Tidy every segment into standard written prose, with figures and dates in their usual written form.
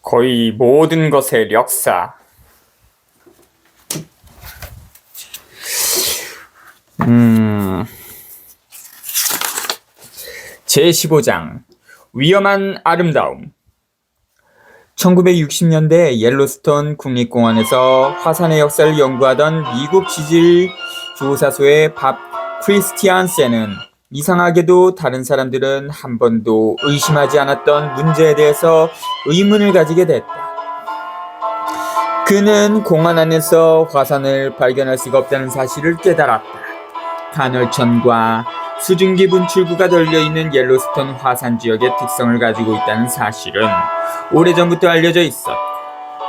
거의 모든 것의 역사. 제15장 위험한 아름다움. 1960년대 옐로스톤 국립공원에서 화산의 역사를 연구하던 미국 지질 조사소의 밥 크리스티안센은 이상하게도 다른 사람들은 한 번도 의심하지 않았던 문제에 대해서 의문을 가지게 됐다. 그는 공원 안에서 화산을 발견할 수가 없다는 사실을 깨달았다. 간헐천과 수증기 분출구가 널려있는 옐로스톤 화산 지역의 특성을 가지고 있다는 사실은 오래전부터 알려져 있었다.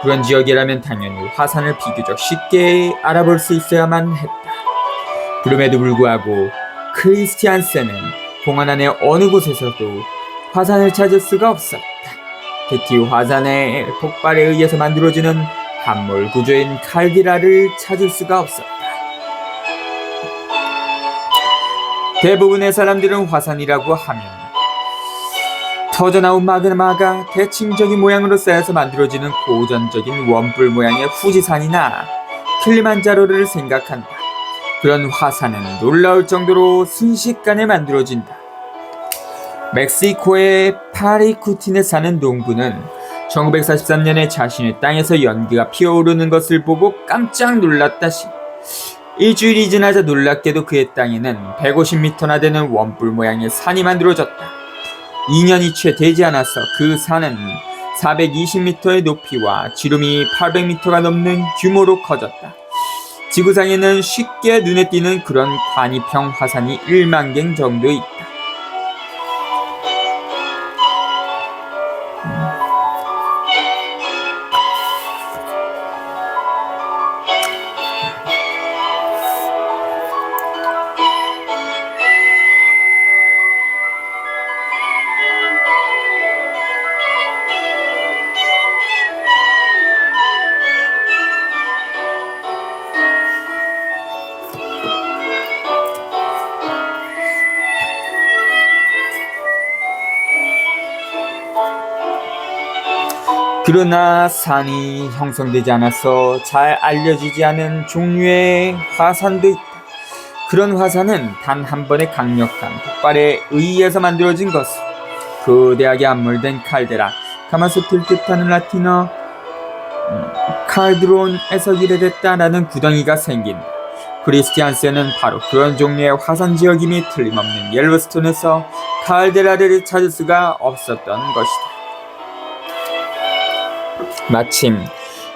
그런 지역이라면 당연히 화산을 비교적 쉽게 알아볼 수 있어야만 했다. 그럼에도 불구하고 크리스티안센은 공원 안의 어느 곳에서도 화산을 찾을 수가 없었다. 특히 화산의 폭발에 의해서 만들어지는 함몰 구조인 칼데라를 찾을 수가 없었다. 대부분의 사람들은 화산이라고 하면 터져나온 마그마가 대칭적인 모양으로 쌓여서 만들어지는 고전적인 원뿔 모양의 후지산이나 킬리만자로를 생각한다. 그런 화산은 놀라울 정도로 순식간에 만들어진다. 멕시코의 파리쿠틴에 사는 농부는 1943년에 자신의 땅에서 연기가 피어오르는 것을 보고 깜짝 놀랐다시 일주일이 지나자 놀랍게도 그의 땅에는 150m나 되는 원뿔 모양의 산이 만들어졌다. 2년이 채 되지 않아서 그 산은 420m의 높이와 지름이 800m가 넘는 규모로 커졌다. 지구상에는 쉽게 눈에 띄는 그런 관이평 화산이 1만 개 정도 있다. 그러나 산이 형성되지 않아서 잘 알려지지 않은 종류의 화산도 있다. 그런 화산은 단 한 번의 강력한 폭발에 의해서 만들어진 것을 거대하게 함몰된 칼데라, 가마솥을 뜻하는 라틴어 칼드론에서 이래됐다라는 구덩이가 생긴다. 크리스티안센은 바로 그런 종류의 화산 지역임이 틀림없는 옐로스톤에서 칼데라를 찾을 수가 없었던 것이다. 마침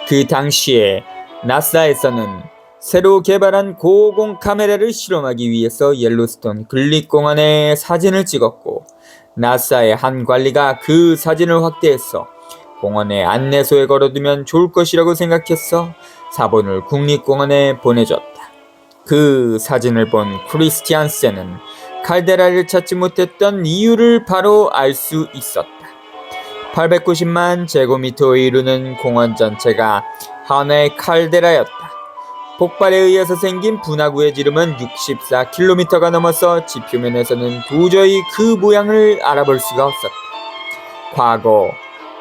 그 당시에 나사에서는 새로 개발한 고공 카메라를 실험하기 위해서 옐로스톤 국립공원의 사진을 찍었고 나사의 한 관리가 그 사진을 확대해서 공원의 안내소에 걸어두면 좋을 것이라고 생각해서 사본을 국립공원에 보내줬다. 그 사진을 본 크리스티안센은 칼데라를 찾지 못했던 이유를 바로 알 수 있었다. 890만 제곱미터에 이르는 공원 전체가 하나의 칼데라였다. 폭발에 의해서 생긴 분화구의 지름은 64km가 넘어서 지표면에서는 도저히 그 모양을 알아볼 수가 없었다. 과거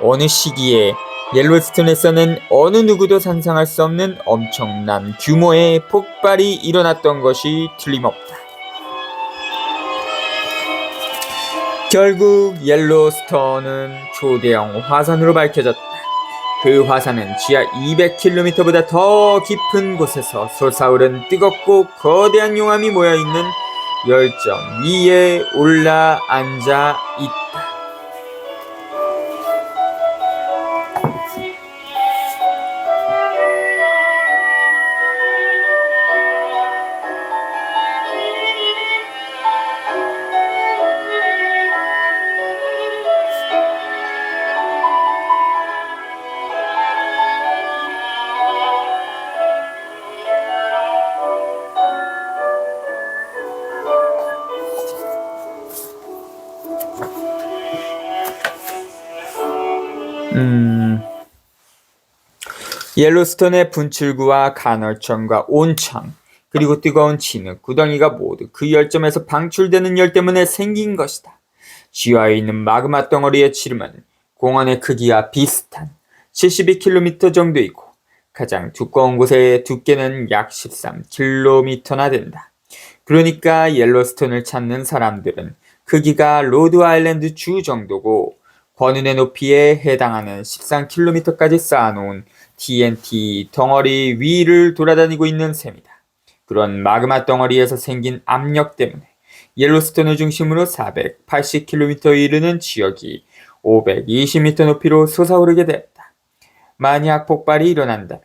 어느 시기에 옐로스톤에서는 어느 누구도 상상할 수 없는 엄청난 규모의 폭발이 일어났던 것이 틀림없다. 결국 옐로스톤은 초대형 화산으로 밝혀졌다. 그 화산은 지하 200km보다 더 깊은 곳에서 솟아오른 뜨겁고 거대한 용암이 모여있는 열정 위에 올라앉아 있다. 옐로스톤의 분출구와 간헐천과 온천, 그리고 뜨거운 진흙, 구덩이가 모두 그 열점에서 방출되는 열 때문에 생긴 것이다. 지하에 있는 마그마 덩어리의 지름은 공원의 크기와 비슷한 72km 정도이고 가장 두꺼운 곳의 두께는 약 13km나 된다. 그러니까 옐로스톤을 찾는 사람들은 크기가 로드 아일랜드 주 정도고 권은의 높이에 해당하는 13km까지 쌓아놓은 TNT 덩어리 위를 돌아다니고 있는 셈이다. 그런 마그마 덩어리에서 생긴 압력 때문에 옐로스톤을 중심으로 480km에 이르는 지역이 520m 높이로 솟아오르게 되었다. 만약 폭발이 일어난다면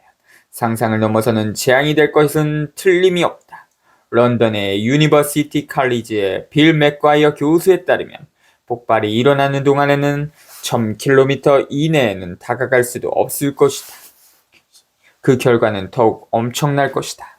상상을 넘어서는 재앙이 될 것은 틀림이 없다. 런던의 유니버시티 칼리지의 빌 맥과이어 교수에 따르면 폭발이 일어나는 동안에는 1000km 이내에는 다가갈 수도 없을 것이다. 그 결과는 더욱 엄청날 것이다.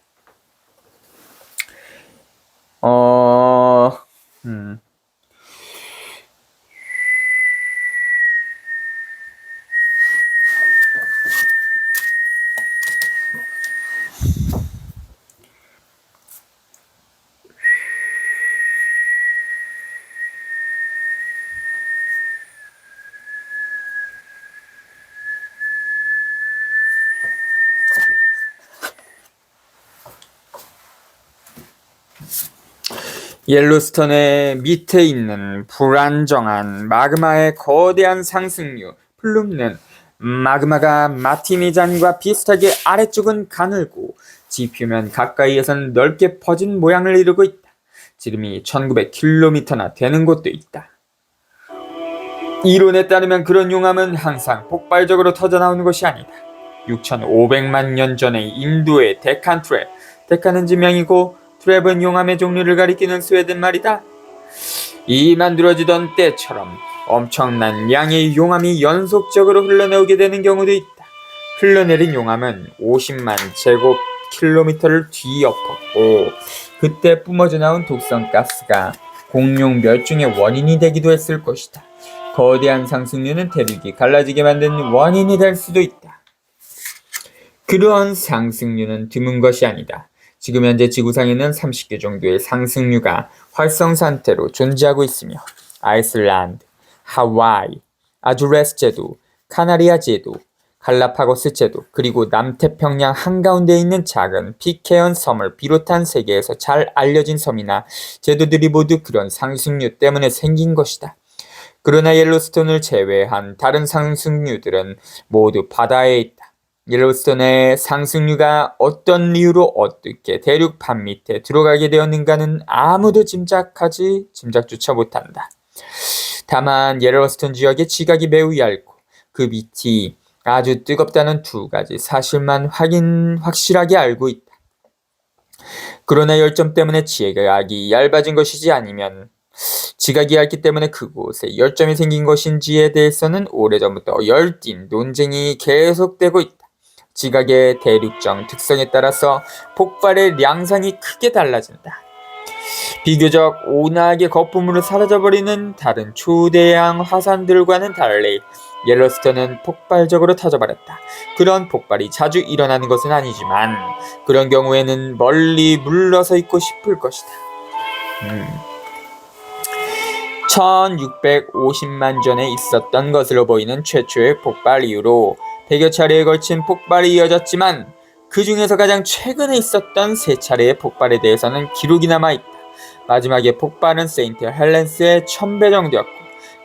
옐로스톤의 밑에 있는 불안정한 마그마의 거대한 상승류 플룸는 마그마가 마티니 잔과 비슷하게 아래쪽은 가늘고 지표면 가까이에선 넓게 퍼진 모양을 이루고 있다. 지름이 1900km나 되는 곳도 있다. 이론에 따르면 그런 용암은 항상 폭발적으로 터져나오는 것이 아니다. 6500만 년 전에 인도의 데칸 트랩, 데칸은 지명이고 트랩은 용암의 종류를 가리키는 스웨덴 말이다. 이 만들어지던 때처럼 엄청난 양의 용암이 연속적으로 흘러내오게 되는 경우도 있다. 흘러내린 용암은 50만 제곱킬로미터를 뒤엎었고 그때 뿜어져 나온 독성 가스가 공룡 멸종의 원인이 되기도 했을 것이다. 거대한 상승류는 대륙이 갈라지게 만든 원인이 될 수도 있다. 그러한 상승류는 드문 것이 아니다. 지금 현재 지구상에는 30개 정도의 상승류가 활성 상태로 존재하고 있으며 아이슬란드, 하와이, 아주레스 제도, 카나리아 제도, 갈라파고스 제도, 그리고 남태평양 한가운데에 있는 작은 피케언 섬을 비롯한 세계에서 잘 알려진 섬이나 제도들이 모두 그런 상승류 때문에 생긴 것이다. 그러나 옐로스톤을 제외한 다른 상승류들은 모두 바다에 있다. 옐로스톤의 상승류가 어떤 이유로 어떻게 대륙판 밑에 들어가게 되었는가는 아무도 짐작조차 못한다. 다만 옐로스톤 지역의 지각이 매우 얇고 그 밑이 아주 뜨겁다는 두 가지 사실만 확실하게 알고 있다. 그러나 열점 때문에 지각이 얇아진 것이지 아니면 지각이 얇기 때문에 그곳에 열점이 생긴 것인지에 대해서는 오래전부터 열띤 논쟁이 계속되고 있다. 지각의 대륙적 특성에 따라서 폭발의 양상이 크게 달라진다. 비교적 온화하게 거품으로 사라져버리는 다른 초대양 화산들과는 달리 옐로스톤은 폭발적으로 터져버렸다. 그런 폭발이 자주 일어나는 것은 아니지만 그런 경우에는 멀리 물러서 있고 싶을 것이다. 1650만 전에 있었던 것으로 보이는 최초의 폭발 이후로 100여 차례에 걸친 폭발이 이어졌지만 그 중에서 가장 최근에 있었던 3차례의 폭발에 대해서는 기록이 남아있다. 마지막의 폭발은 세인트 헬렌스의 1000배 정도였고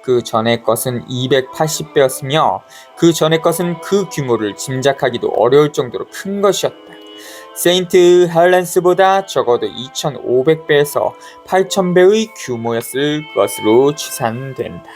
그 전의 것은 280배였으며 그 전의 것은 그 규모를 짐작하기도 어려울 정도로 큰 것이었다. 세인트 헬렌스보다 적어도 2500배에서 8000배의 규모였을 것으로 추산된다.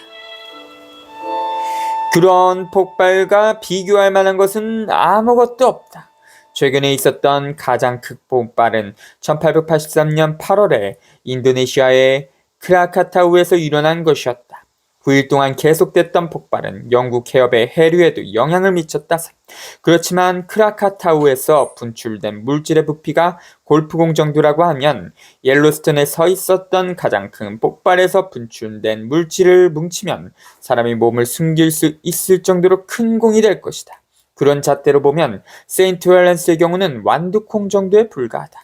그런 폭발과 비교할 만한 것은 아무것도 없다. 최근에 있었던 가장 큰 폭발은 1883년 8월에 인도네시아의 크라카타우에서 일어난 것이었다. 9일 동안 계속됐던 폭발은 영국 해협의 해류에도 영향을 미쳤다. 그렇지만 크라카타우에서 분출된 물질의 부피가 골프공 정도라고 하면 옐로스톤에 서 있었던 가장 큰 폭발에서 분출된 물질을 뭉치면 사람이 몸을 숨길 수 있을 정도로 큰 공이 될 것이다. 그런 잣대로 보면 세인트 헬렌스의 경우는 완두콩 정도에 불과하다.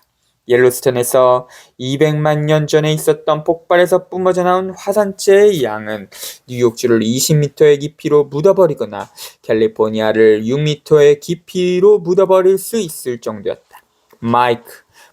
옐로스톤에서 200만 년 전에 있었던 폭발에서 뿜어져 나온 화산재의 양은 뉴욕주를 20m의 깊이로 묻어버리거나 캘리포니아를 6m의 깊이로 묻어버릴 수 있을 정도였다. 마이크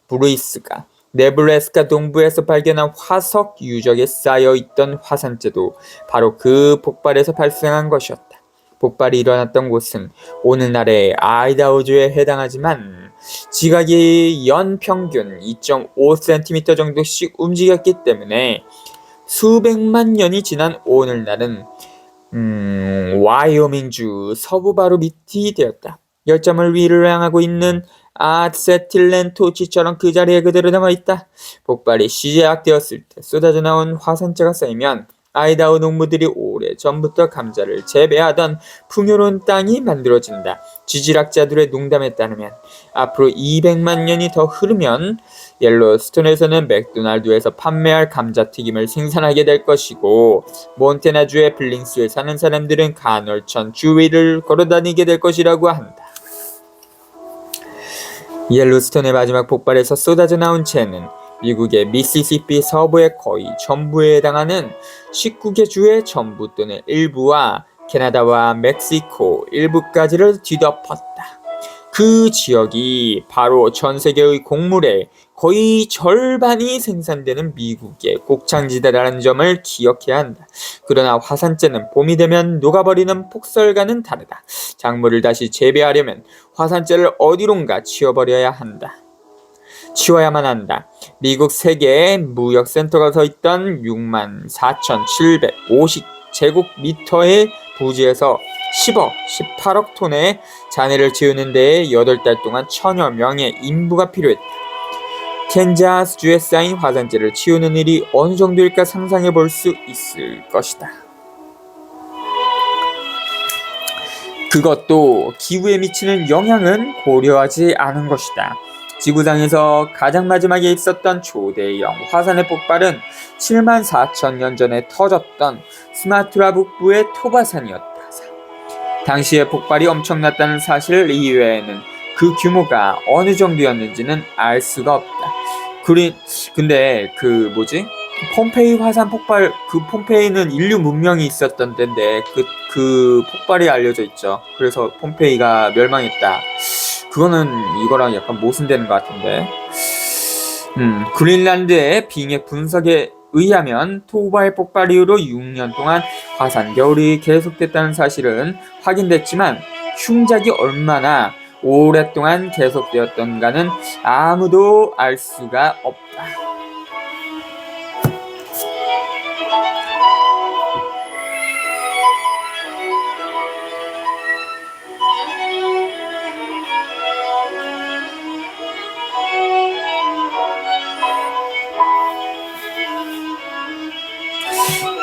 브루이스가 네브래스카 동부에서 발견한 화석 유적에 쌓여있던 화산재도 바로 그 폭발에서 발생한 것이었다. 폭발이 일어났던 곳은 오늘날의 아이다호주에 해당하지만 지각이 연 평균 2.5cm 정도씩 움직였기 때문에 수백만 년이 지난 오늘날은 와이오밍주 서부 바로 밑이 되었다. 열점을 위를 향하고 있는 아세틸렌 토치처럼 그 자리에 그대로 남아있다. 폭발이 시작되었을 때 쏟아져 나온 화산재가 쌓이면 아이다호 농부들이 오래 전부터 감자를 재배하던 풍요로운 땅이 만들어진다. 지질학자들의 농담에 따르면 앞으로 200만 년이 더 흐르면 옐로스톤에서는 맥도날드에서 판매할 감자튀김을 생산하게 될 것이고 몬태나주의 블링스에 사는 사람들은 간헐천 주위를 걸어다니게 될 것이라고 한다. 옐로스톤의 마지막 폭발에서 쏟아져 나온 재는 미국의 미시시피 서부의 거의 전부에 해당하는 19개 주의 전부 또는 일부와 캐나다와 멕시코 일부까지를 뒤덮었다. 그 지역이 바로 전 세계의 곡물의 거의 절반이 생산되는 미국의 곡창지대라는 점을 기억해야 한다. 그러나 화산재는 봄이 되면 녹아버리는 폭설과는 다르다. 작물을 다시 재배하려면 화산재를 어디론가 치워야만 한다. 미국 세계의 무역센터가 서 있던 64,750제곱미터의 부지에서 10억, 18억 톤의 잔해를 치우는 데에 8달 동안 1000여 명의 인부가 필요했다. 캔자스주에 쌓인 화산재를 치우는 일이 어느 정도일까 상상해 볼 수 있을 것이다. 그것도 기후에 미치는 영향은 고려하지 않은 것이다. 지구상에서 가장 마지막에 있었던 초대형 화산의 폭발은 74,000년 전에 터졌던 스마트라 북부의 토바산이었다. 당시의 폭발이 엄청났다는 사실 이외에는 그 규모가 어느 정도였는지는 알 수가 없다. 근데 폼페이 화산 폭발, 폼페이는 인류 문명이 있었던 데인데 그 폭발이 알려져 있죠. 그래서 폼페이가 멸망했다. 그거는 이거랑 약간 모순되는 것 같은데. 그린란드의 빙의 분석에 의하면 토바의 폭발 이후로 6년 동안 화산 겨울이 계속됐다는 사실은 확인됐지만 흉작이 얼마나 오랫동안 계속되었던가는 아무도 알 수가 없다.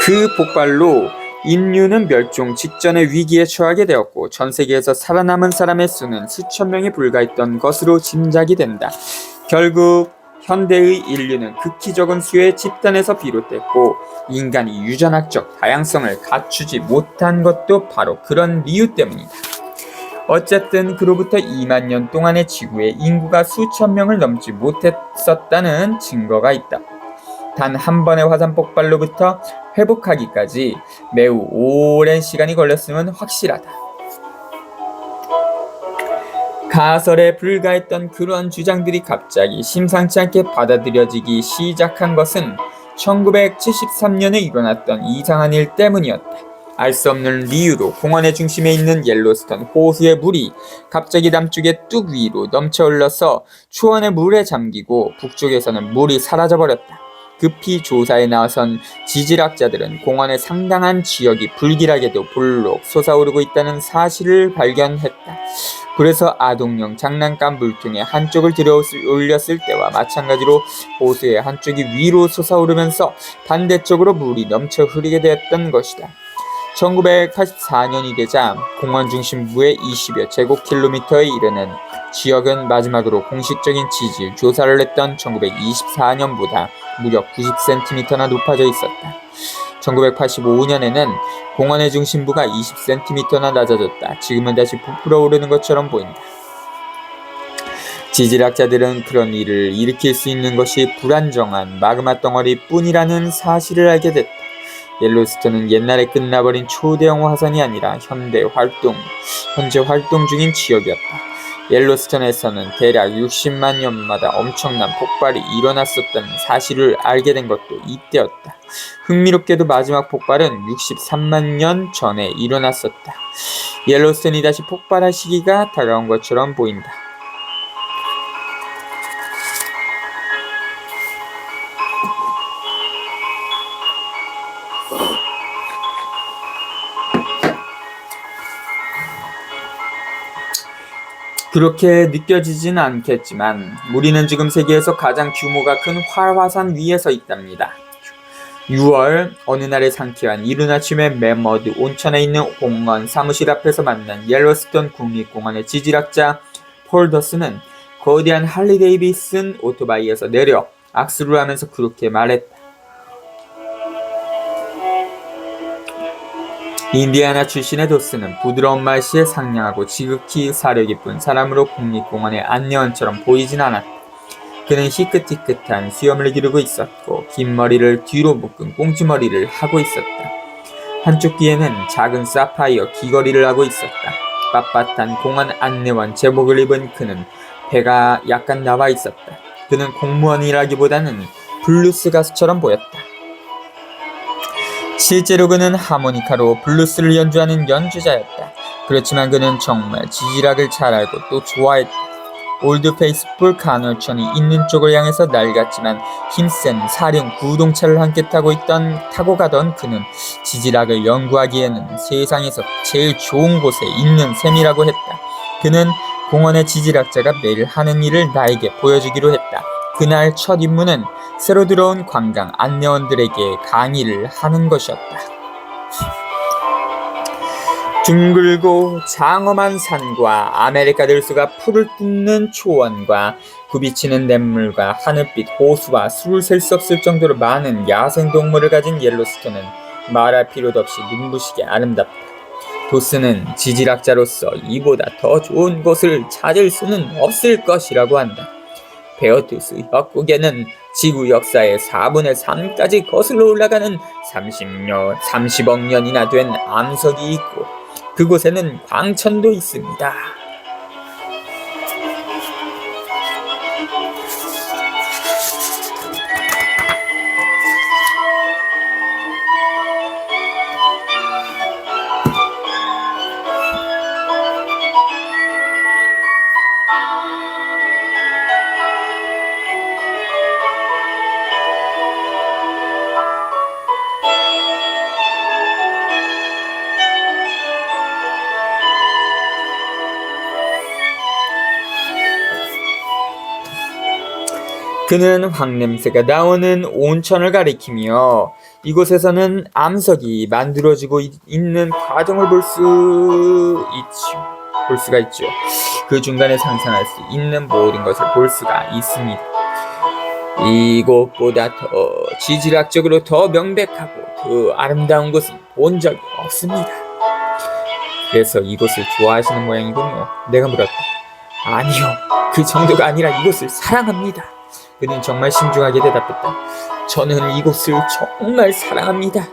그 폭발로 인류는 멸종 직전의 위기에 처하게 되었고 전 세계에서 살아남은 사람의 수는 수천 명에 불과했던 것으로 짐작이 된다. 결국 현대의 인류는 극히 적은 수의 집단에서 비롯됐고 인간이 유전학적 다양성을 갖추지 못한 것도 바로 그런 이유 때문이다. 어쨌든 그로부터 2만 년 동안의 지구의 인구가 수천 명을 넘지 못했었다는 증거가 있다. 단 한 번의 화산 폭발로부터 회복하기까지 매우 오랜 시간이 걸렸음은 확실하다. 가설에 불과했던 그런 주장들이 갑자기 심상치 않게 받아들여지기 시작한 것은 1973년에 일어났던 이상한 일 때문이었다. 알 수 없는 이유로 공원의 중심에 있는 옐로스톤 호수의 물이 갑자기 남쪽의 뚝 위로 넘쳐 흘러서 초원의 물에 잠기고 북쪽에서는 물이 사라져버렸다. 급히 조사에 나선 지질학자들은 공원의 상당한 지역이 불길하게도 볼록 솟아오르고 있다는 사실을 발견했다. 그래서 아동용 장난감 물통의 한쪽을 들어 올렸을 때와 마찬가지로 호수의 한쪽이 위로 솟아오르면서 반대쪽으로 물이 넘쳐 흐르게 되었던 것이다. 1984년이 되자 공원 중심부의 20여 제곱킬로미터에 이르는 지역은 마지막으로 공식적인 지질 조사를 했던 1924년보다 무려 90cm나 높아져 있었다. 1985년에는 공원의 중심부가 20cm나 낮아졌다. 지금은 다시 부풀어 오르는 것처럼 보인다. 지질학자들은 그런 일을 일으킬 수 있는 것이 불안정한 마그마 덩어리뿐이라는 사실을 알게 됐다. 옐로스톤은 옛날에 끝나버린 초대형 화산이 아니라 현재 활동 중인 지역이었다. 옐로스톤에서는 대략 60만 년마다 엄청난 폭발이 일어났었다는 사실을 알게 된 것도 이때였다. 흥미롭게도 마지막 폭발은 63만 년 전에 일어났었다. 옐로스톤이 다시 폭발할 시기가 다가온 것처럼 보인다. 그렇게 느껴지진 않겠지만 우리는 지금 세계에서 가장 규모가 큰 활화산 위에 서 있답니다. 6월 어느 날의 상쾌한 이른 아침에 멤머드 온천에 있는 공원 사무실 앞에서 만난 옐로스톤 국립공원의 지질학자 폴 더스는 거대한 할리 데이비슨 오토바이에서 내려 악수를 하면서 그렇게 말했다. 인디애나 출신의 도스는 부드러운 말씨에 상냥하고 지극히 사려 깊은 사람으로 국립공원의 안내원처럼 보이진 않았다. 그는 희끗희끗한 수염을 기르고 있었고 긴 머리를 뒤로 묶은 꽁지머리를 하고 있었다. 한쪽 귀에는 작은 사파이어 귀걸이를 하고 있었다. 빳빳한 공원 안내원 제복을 입은 그는 배가 약간 나와 있었다. 그는 공무원이라기보다는 블루스 가수처럼 보였다. 실제로 그는 하모니카로 블루스를 연주하는 연주자였다. 그렇지만 그는 정말 지질학을 잘 알고 또 좋아했다. 올드 페이스풀 간헐천이 있는 쪽을 향해서 낡았지만 힘센 사륜 구동차를 함께 타고 가던 그는 지질학을 연구하기에는 세상에서 제일 좋은 곳에 있는 셈이라고 했다. 그는 공원의 지질학자가 매일 하는 일을 나에게 보여주기로 했다. 그날 첫 임무는 새로 들어온 관광 안내원들에게 강의를 하는 것이었다. 둥글고 장엄한 산과 아메리카 들수가 풀을 뜯는 초원과 굽이치는 냇물과 하늘빛 호수와 수를 셀 수 없을 정도로 많은 야생동물을 가진 옐로스톤은 말할 필요도 없이 눈부시게 아름답다. 도스는 지질학자로서 이보다 더 좋은 곳을 찾을 수는 없을 것이라고 한다. 베어투스 협곡에는 지구 역사의 4분의 3까지 거슬러 올라가는 30억 년이나 된 암석이 있고 그곳에는 광천도 있습니다. 그는 황냄새가 나오는 온천을 가리키며 이곳에서는 암석이 만들어지고 있는 과정을 볼 수가 있죠. 그 중간에 상상할 수 있는 모든 것을 볼 수가 있습니다. 이곳보다 더 지질학적으로 더 명백하고 더 아름다운 곳은 본 적이 없습니다. 그래서 이곳을 좋아하시는 모양이군요. 내가 물었다. 아니요, 그 정도가 아니라 이곳을 사랑합니다. 그는 정말 신중하게 대답했다. 저는 이곳을 정말 사랑합니다.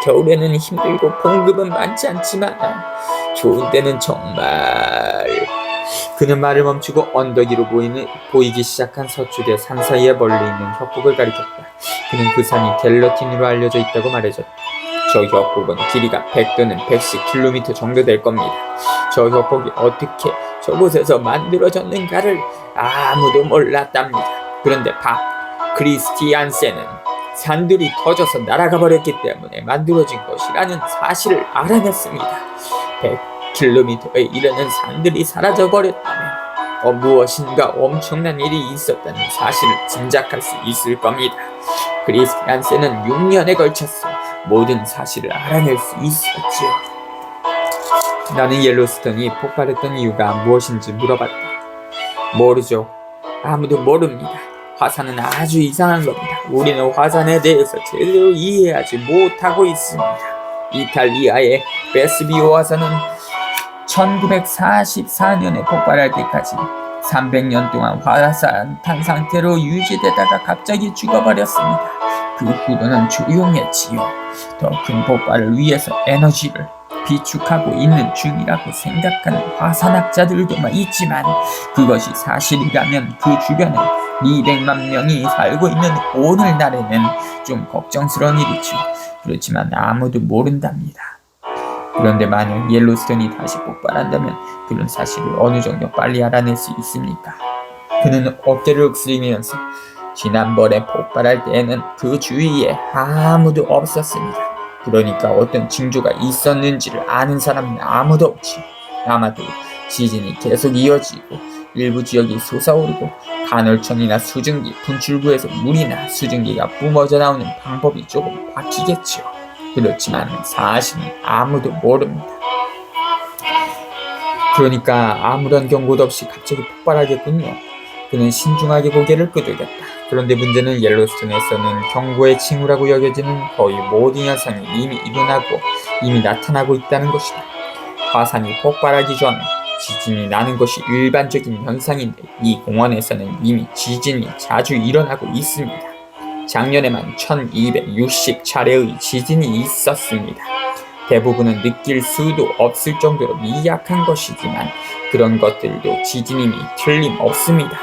겨울에는 힘들고 봉급은 많지 않지만 좋은 때는 정말... 그는 말을 멈추고 언덕 위로 보이기 시작한 서쪽의 산 사이에 멀리 있는 협곡을 가리켰다. 그는 그 산이 갤러틴으로 알려져 있다고 말해줬다. 저 협곡은 길이가 100 또는 110km 정도 될 겁니다. 저 협곡이 어떻게 저곳에서 만들어졌는가를 아무도 몰랐답니다. 그런데 크리스티안센은 산들이 터져서 날아가 버렸기 때문에 만들어진 것이라는 사실을 알아냈습니다. 100km에 이르는 산들이 사라져 버렸다면 무엇인가 엄청난 일이 있었다는 사실을 짐작할 수 있을 겁니다. 크리스티안센은 6년에 걸쳐서 모든 사실을 알아낼 수 있었지요. 나는 옐로스톤이 폭발했던 이유가 무엇인지 물어봤다. 모르죠. 아무도 모릅니다. 화산은 아주 이상한 겁니다. 우리는 화산에 대해서 제대로 이해하지 못하고 있습니다. 이탈리아의 베스비오 화산은 1944년에 폭발할 때까지 300년 동안 화산탄 상태로 유지되다가 갑자기 죽어버렸습니다. 그 후로는 조용했지요. 더 큰 폭발을 위해서 에너지를 비축하고 있는 중이라고 생각하는 화산학자들도 있지만 그것이 사실이라면 그 주변에 200만 명이 살고 있는 오늘날에는 좀 걱정스러운 일이죠. 그렇지만 아무도 모른답니다. 그런데 만약 옐로스톤이 다시 폭발한다면 그런 사실을 어느 정도 빨리 알아낼 수 있습니까? 그는 어깨를 윽스리면서 지난번에 폭발할 때에는 그 주위에 아무도 없었습니다. 그러니까 어떤 징조가 있었는지를 아는 사람은 아무도 없지. 아마도 지진이 계속 이어지고 일부 지역이 솟아오르고 간헐천이나 수증기 분출구에서 물이나 수증기가 뿜어져 나오는 방법이 조금 바뀌겠지요. 그렇지만 사실은 아무도 모릅니다. 그러니까 아무런 경고도 없이 갑자기 폭발하겠군요. 그는 신중하게 고개를 끄덕였다. 그런데 문제는 옐로스톤에서는 경고의 징후라고 여겨지는 거의 모든 현상이 이미 일어나고 이미 나타나고 있다는 것이다. 화산이 폭발하기 전 지진이 나는 것이 일반적인 현상인데 이 공원에서는 이미 지진이 자주 일어나고 있습니다. 작년에만 1260차례의 지진이 있었습니다. 대부분은 느낄 수도 없을 정도로 미약한 것이지만 그런 것들도 지진임이 틀림없습니다.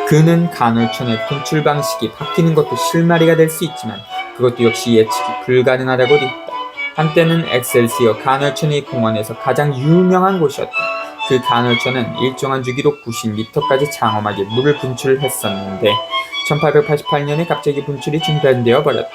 그는 간헐천의 분출 방식이 바뀌는 것도 실마리가 될 수 있지만 그것도 역시 예측이 불가능하다고 했다. 한때는 엑셀시어 간헐천이 공원에서 가장 유명한 곳이었다. 그 간헐천은 일정한 주기로 90m까지 장엄하게 물을 분출했었는데 1888년에 갑자기 분출이 중단되어 버렸다.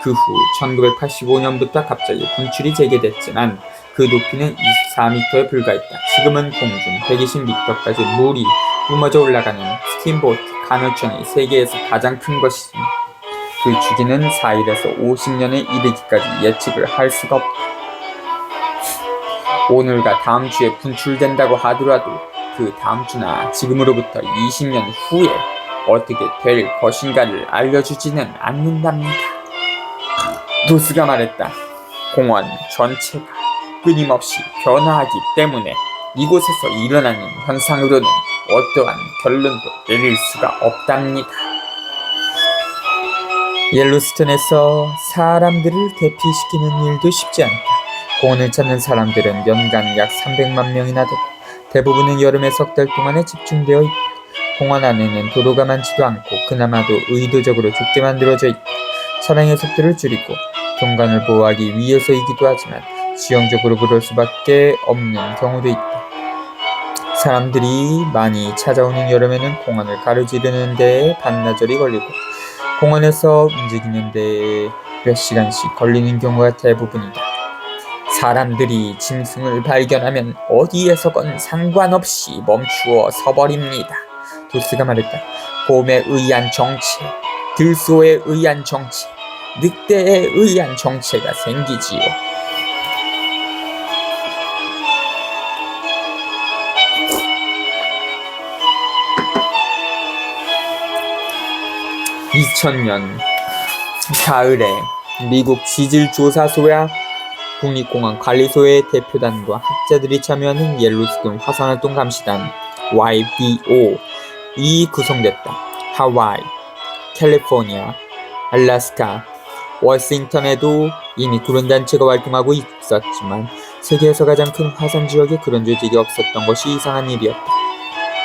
그 후 1985년부터 갑자기 분출이 재개됐지만 그 높이는 24m에 불과했다. 지금은 공중 120m까지 물이 뿜어져 올라가는 스팀보트 간헐천이 세계에서 가장 큰 것이지만 그 주기는 4일에서 50년에 이르기까지 예측을 할 수가 없다. 오늘과 다음 주에 분출된다고 하더라도 그 다음 주나 지금으로부터 20년 후에 어떻게 될 것인가를 알려주지는 않는답니다. 도스가 말했다. 공원 전체가 끊임없이 변화하기 때문에 이곳에서 일어나는 현상으로는 어떠한 결론도 내릴 수가 없답니다. 옐로스톤에서 사람들을 대피시키는 일도 쉽지 않다. 공원을 찾는 사람들은 연간 약 300만 명이나 되고 대부분은 여름에 석 달 동안에 집중되어 있다. 공원 안에는 도로가 많지도 않고 그나마도 의도적으로 좁게 만들어져 있다. 차량의 속도를 줄이고 경관을 보호하기 위해서이기도 하지만 지형적으로 그럴 수밖에 없는 경우도 있다. 사람들이 많이 찾아오는 여름에는 공원을 가로지르는 데에 반나절이 걸리고 공원에서 움직이는 데에 몇 시간씩 걸리는 경우가 대부분이다. 사람들이 짐승을 발견하면 어디에서건 상관없이 멈추어 서버립니다. 도스가 말했다. 곰에 의한 정체, 들소에 의한 정체, 늑대에 의한 정체가 생기지요. (2000년) 가을에 미국 지질조사소와 국립공원 관리소의 대표단과 학자들이 참여하는 옐로스톤 화산활동 감시단 YBO이 구성됐다. 하와이, 캘리포니아, 알래스카, 워싱턴에도 이미 그런 단체가 활동하고 있었지만 세계에서 가장 큰 화산 지역에 그런 조직이 없었던 것이 이상한 일이었다.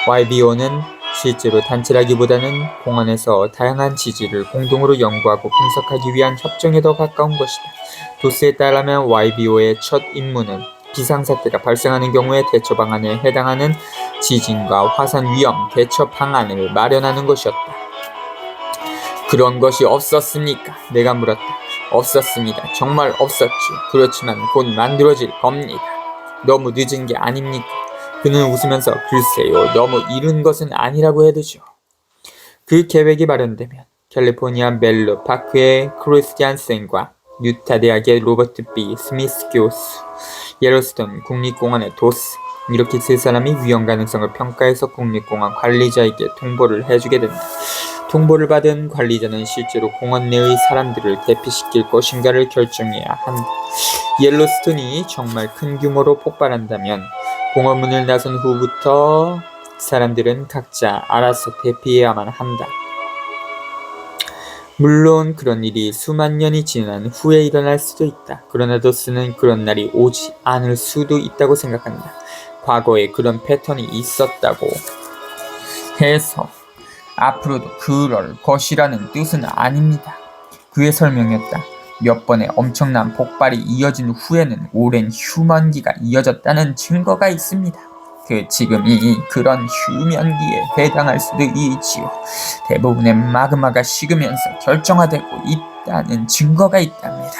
YBO는 실제로 단체라기보다는 공원에서 다양한 지질을 공동으로 연구하고 분석하기 위한 협정에 더 가까운 것이다. 도스에 따르면 YBO의 첫 임무는 비상사태가 발생하는 경우에 대처 방안에 해당하는 지진과 화산 위험 대처 방안을 마련하는 것이었다. 그런 것이 없었습니까? 내가 물었다. 없었습니다. 정말 없었죠. 그렇지만 곧 만들어질 겁니다. 너무 늦은 게 아닙니까? 그는 웃으면서 글쎄요. 너무 이른 것은 아니라고 해도죠. 그 계획이 마련되면 캘리포니아 멜로 파크의 크리스티안 센과 유타 대학의 로버트 B. 스미스 교수, 옐로스톤 국립공원의 도스, 이렇게 세 사람이 위험 가능성을 평가해서 국립공원 관리자에게 통보를 해주게 된다. 통보를 받은 관리자는 실제로 공원 내의 사람들을 대피시킬 것인가를 결정해야 한다. 옐로스톤이 정말 큰 규모로 폭발한다면 공원문을 나선 후부터 사람들은 각자 알아서 대피해야만 한다. 물론 그런 일이 수만 년이 지난 후에 일어날 수도 있다. 그러나 도스는 그런 날이 오지 않을 수도 있다고 생각한다. 과거에 그런 패턴이 있었다고 해서 앞으로도 그럴 것이라는 뜻은 아닙니다. 그의 설명이었다. 몇 번의 엄청난 폭발이 이어진 후에는 오랜 휴먼기가 이어졌다는 증거가 있습니다. 지금이 그런 휴면기에 해당할 수도 있지요. 대부분의 마그마가 식으면서 결정화되고 있다는 증거가 있답니다.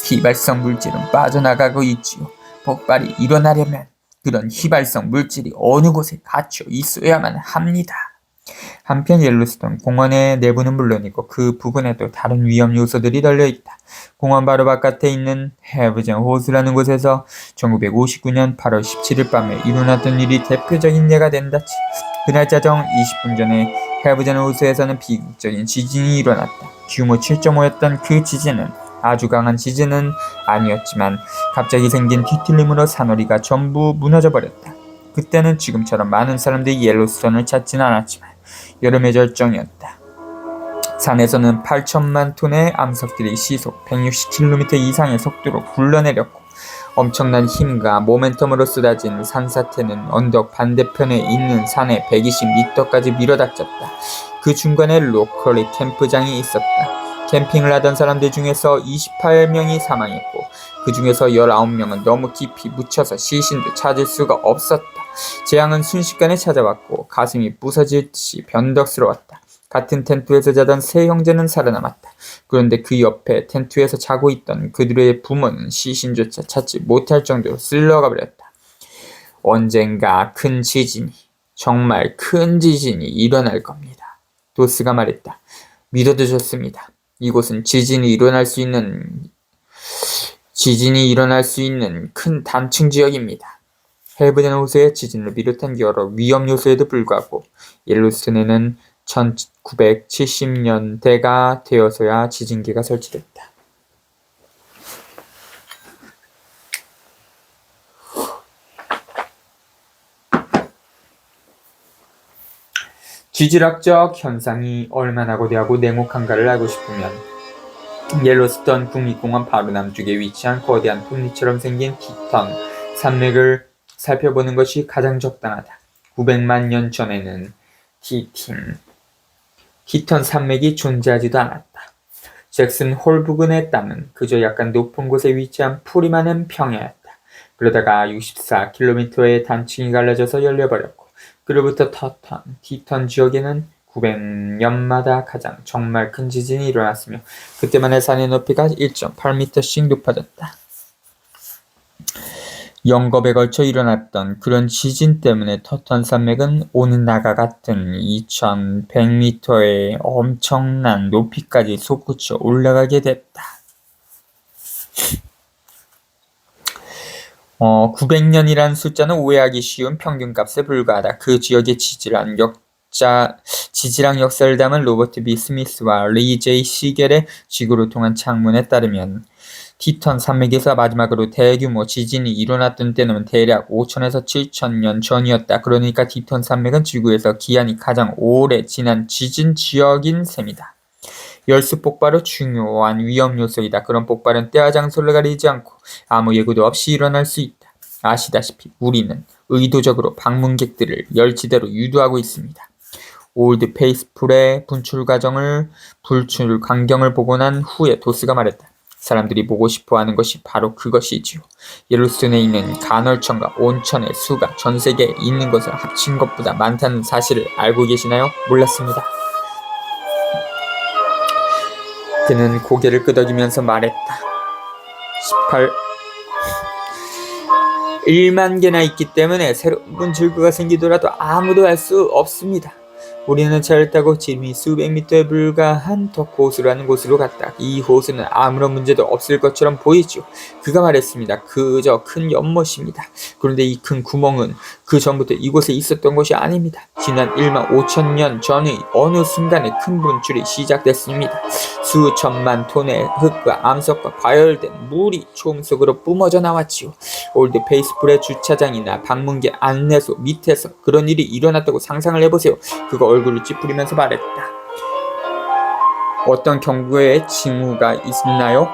휘발성 물질은 빠져나가고 있지요. 폭발이 일어나려면 그런 휘발성 물질이 어느 곳에 갇혀 있어야만 합니다. 한편 옐로스톤 공원의 내부는 물론이고 그 부근에도 다른 위험 요소들이 널려있다. 공원 바로 바깥에 있는 해브젠 호수라는 곳에서 1959년 8월 17일 밤에 일어났던 일이 대표적인 예가 된다. 그날 자정 20분 전에 해브젠 호수에서는 비극적인 지진이 일어났다. 규모 7.5였던 그 지진은 아주 강한 지진은 아니었지만 갑자기 생긴 뒤틀림으로 산허리가 전부 무너져버렸다. 그때는 지금처럼 많은 사람들이 옐로스톤을 찾지는 않았지만 여름의 절정이었다. 산에서는 8천만 톤의 암석들이 시속 160km 이상의 속도로 굴러내렸고 엄청난 힘과 모멘텀으로 쏟아진 산사태는 언덕 반대편에 있는 산에 120m까지 밀어닥쳤다. 그 중간에 로컬리 캠프장이 있었다. 캠핑을 하던 사람들 중에서 28명이 사망했고 그 중에서 19명은 너무 깊이 묻혀서 시신도 찾을 수가 없었다. 재앙은 순식간에 찾아왔고 가슴이 부서질 듯이 변덕스러웠다. 같은 텐트에서 자던 세 형제는 살아남았다. 그런데 그 옆에 텐트에서 자고 있던 그들의 부모는 시신조차 찾지 못할 정도로 쓸려가 버렸다. 언젠가 큰 지진이, 정말 큰 지진이 일어날 겁니다. 도스가 말했다. 믿어도 좋습니다. 이곳은 지진이 일어날 수 있는 큰 단층 지역입니다. 해브젠 호수의 지진을 비롯한 여러 위험 요소에도 불구하고 옐로스톤에는 1970년대가 되어서야 지진계가 설치됐다. 지질학적 현상이 얼마나 거대하고 냉혹한가를 알고 싶으면 옐로스톤 국립공원 바로 남쪽에 위치한 거대한 톱니처럼 생긴 티턴 산맥을 살펴보는 것이 가장 적당하다. 900만 년 전에는 티턴 산맥이 존재하지도 않았다. 잭슨 홀 부근의 땅은 그저 약간 높은 곳에 위치한 풀이 많은 평야였다. 그러다가 64km의 단층이 갈라져서 열려버렸고 그로부터 티턴 지역에는 900년마다 가장 정말 큰 지진이 일어났으며 그때만 해 산의 높이가 1.8m씩 높아졌다. 영겁에 걸쳐 일어났던 그런 지진 때문에 터턴 산맥은 오는 나가 같은 2100m의 엄청난 높이까지 솟구쳐 올라가게 됐다. 900년이란 숫자는 오해하기 쉬운 평균값에 불과하다. 그 지역의 지질학 역사를 담은 로버트 B. 스미스와 리 제이 시겔의 지구를 통한 창문에 따르면 티턴 산맥에서 마지막으로 대규모 지진이 일어났던 때는 대략 5천에서 7천년 전이었다. 그러니까 티턴 산맥은 지구에서 기한이 가장 오래 지난 지진 지역인 셈이다. 열수 폭발은 중요한 위험 요소이다. 그런 폭발은 때와 장소를 가리지 않고 아무 예고도 없이 일어날 수 있다. 아시다시피 우리는 의도적으로 방문객들을 열지대로 유도하고 있습니다. 올드 페이스풀의 분출 광경을 보고 난 후에 도스가 말했다. 사람들이 보고 싶어하는 것이 바로 그것이지요. 옐로스톤에 있는 간헐천과 온천의 수가 전 세계에 있는 것을 합친 것보다 많다는 사실을 알고 계시나요? 몰랐습니다. 그는 고개를 끄덕이면서 말했다. 1만 개나 있기 때문에 새로운 분출구가 생기더라도 아무도 알 수 없습니다. 우리는 차를 타고 지름이 수백 미터에 불과한 덕 호수라는 곳으로 갔다. 이 호수는 아무런 문제도 없을 것처럼 보이죠. 그가 말했습니다. 그저 큰 연못입니다. 그런데 이 큰 구멍은 그 전부터 이곳에 있었던 것이 아닙니다. 지난 1만 5천 년 전의 어느 순간에 큰 분출이 시작됐습니다. 수천만 톤의 흙과 암석과 과열된 물이 총 속으로 뿜어져 나왔지요. 올드 페이스풀의 주차장이나 방문객 안내소 밑에서 그런 일이 일어났다고 상상을 해보세요. 그가 얼굴을 찌푸리면서 말했다. 어떤 경고의 징후가 있나요?